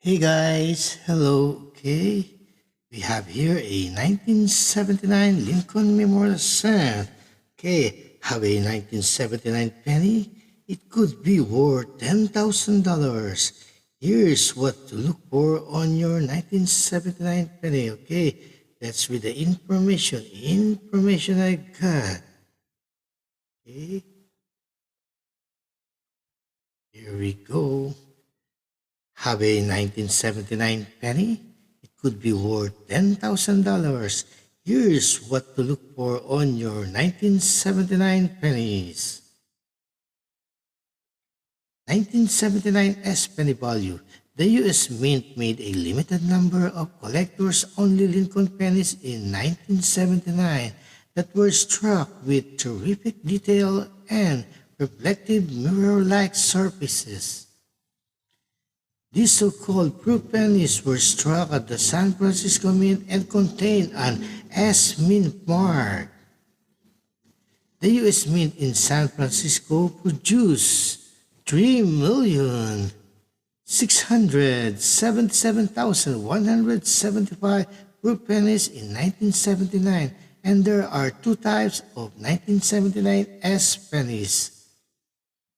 Hey guys, hello. Okay, we have here a 1979 Lincoln Memorial Cent. Okay, have a 1979 penny. It could be worth $10,000. Here's what to look for on your 1979 penny. Okay, let's read the information I got. Okay, here we go. Have a 1979 penny? It could be worth $10,000. Here's what to look for on your 1979 pennies. 1979 S penny value. The U.S. Mint made a limited number of collectors-only Lincoln pennies in 1979 that were struck with terrific detail and reflective mirror-like surfaces. These so-called proof pennies were struck at the San Francisco Mint and contained an S Mint mark. The U.S. Mint in San Francisco produced 3,677,175 proof pennies in 1979, and there are two types of 1979 S pennies.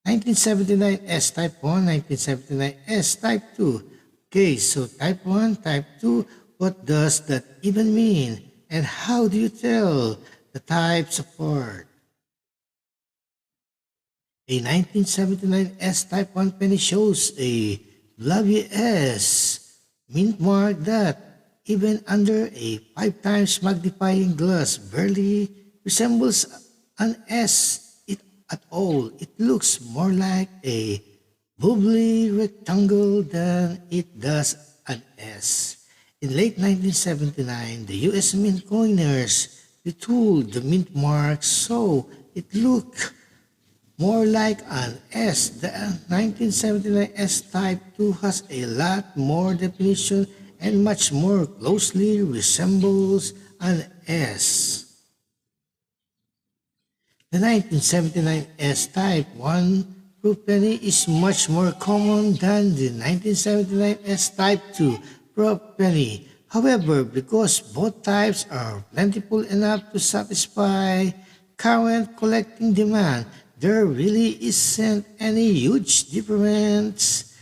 1979S Type 1, 1979S Type 2. Okay, so Type 1, Type 2, what does that even mean? And how do you tell the types apart? A 1979S Type 1 penny shows a blobby S mint mark that, even under a 5 times magnifying glass, barely resembles an S at all. It looks more like a bubbly rectangle than it does an S. In late 1979, the U.S. Mint coiners retooled the mint mark so it looked more like an S. The 1979 S Type 2 has a lot more definition and much more closely resembles an S. The 1979 S Type 1 proof penny is much more common than the 1979 S Type 2 proof penny. However, because both types are plentiful enough to satisfy current collecting demand, there really isn't any huge difference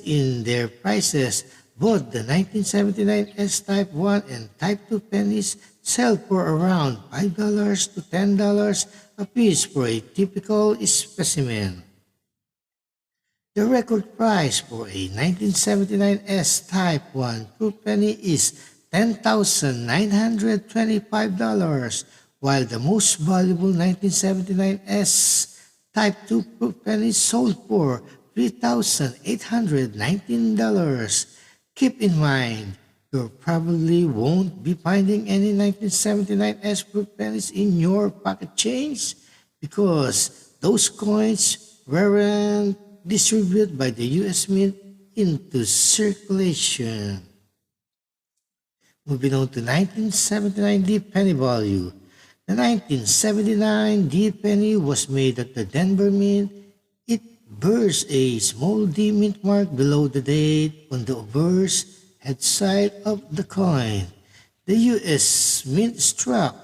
in their prices. Both the 1979 S Type 1 and Type 2 pennies sell for around $5 to $10 a piece for a typical specimen. The record price for a 1979 S Type 1 proof penny is $10,925, while the most valuable 1979 S Type 2 proof penny sold for $3,819. Keep in mind, you probably won't be finding any 1979 S proof pennies in your pocket change because those coins weren't distributed by the U.S. Mint into circulation. Moving on to 1979 D penny value. The 1979 D penny was made at the Denver Mint. It bears a small D mint mark below the date on the obverse head side of the coin. The U.S. Mint struck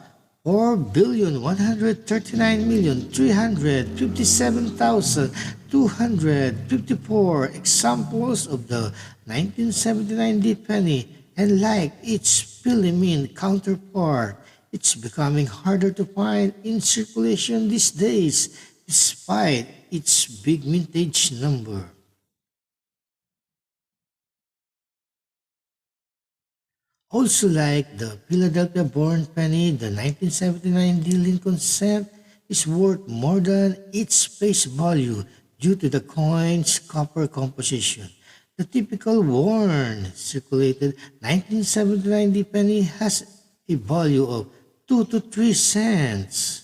4,139,357,254 examples of the 1979 D penny, and like its Philly Mint counterpart, it's becoming harder to find in circulation these days despite its big mintage number. Also like the Philadelphia-born penny, the 1979 D Lincoln cent is worth more than its face value due to the coin's copper composition. The typical worn, circulated 1979 D penny has a value of 2 to 3 cents.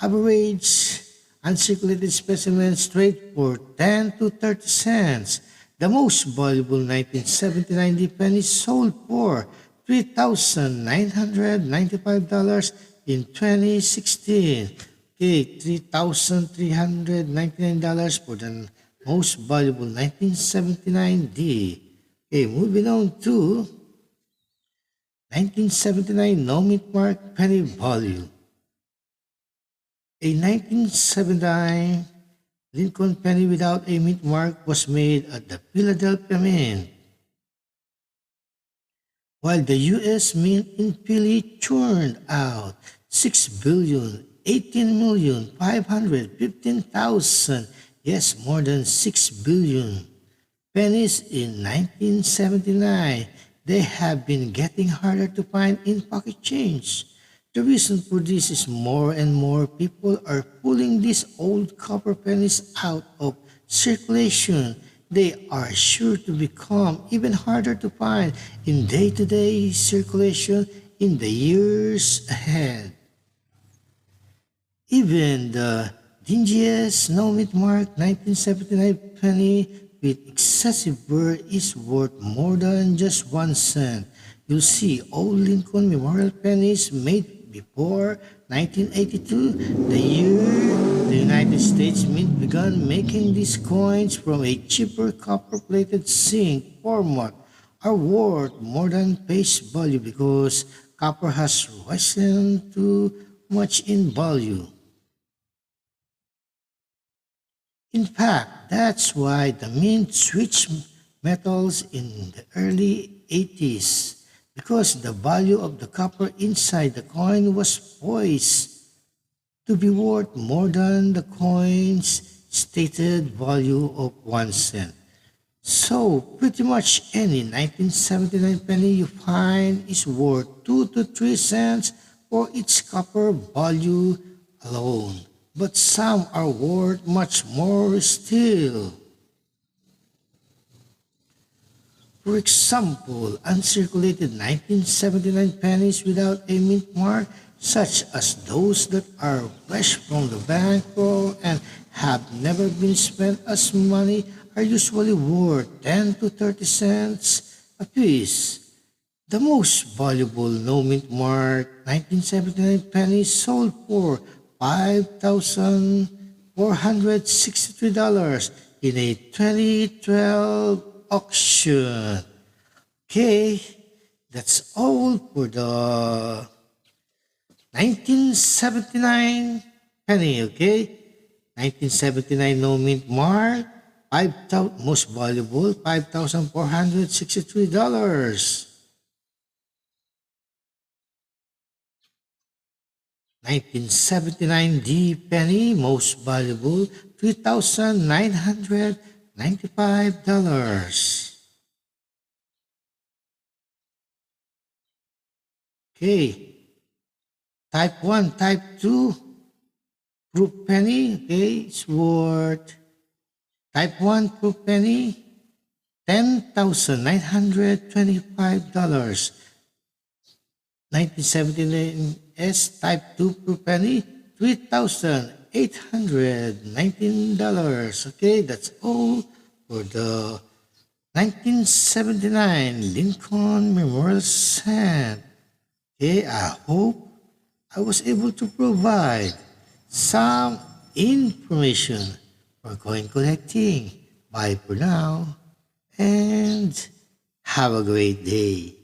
Average uncirculated specimens trade for 10 to 30 cents. The most valuable 1979 D penny sold for $3,995 in 2016. Okay, $3,399 for the Most valuable 1979D. Okay, moving on to 1979 no mint mark penny value. A 1979 Lincoln penny without a mint mark was made at the Philadelphia Mint, while the U.S. Mint in Philly churned out 6,018,515,000, yes, more than 6 billion pennies in 1979. They have been getting harder to find in pocket change. The reason for this is more and more people are pulling these old copper pennies out of circulation. They are sure to become even harder to find in day to day circulation in the years ahead. Even the dingiest no-meat mark 1979 penny with excessive wear is worth more than just 1 cent. You'll see old Lincoln Memorial pennies made before 1982, the year the United States Mint began making these coins from a cheaper copper-plated zinc format, are worth more than face value because copper has risen too much in value. In fact, that's why the Mint switched metals in the early 80s, because the value of the copper inside the coin was poised to be worth more than the coin's stated value of 1 cent. So, pretty much any 1979 penny you find is worth 2 to 3 cents for its copper value alone. But some are worth much more still. For example, uncirculated 1979 pennies without a mint mark, such as those that are fresh from the bank roll and have never been spent as money, are usually worth 10 to 30 cents a piece. The most valuable no mint mark 1979 pennies sold for $5,463 in a 2012 auction. Okay, that's all for the 1979 penny, okay? 1979 no mint mark, 5,000 most valuable, $5,463. 1979 D penny, most valuable, $3,995. Okay, type 1, type 2, proof penny, okay, it's worth, type 1 proof penny, $10,925. 1979 S Type 2 proof penny, $3,819. Okay, that's all for the 1979 Lincoln Memorial Cent. Okay, I hope I was able to provide some information for coin collecting. Bye for now and have a great day.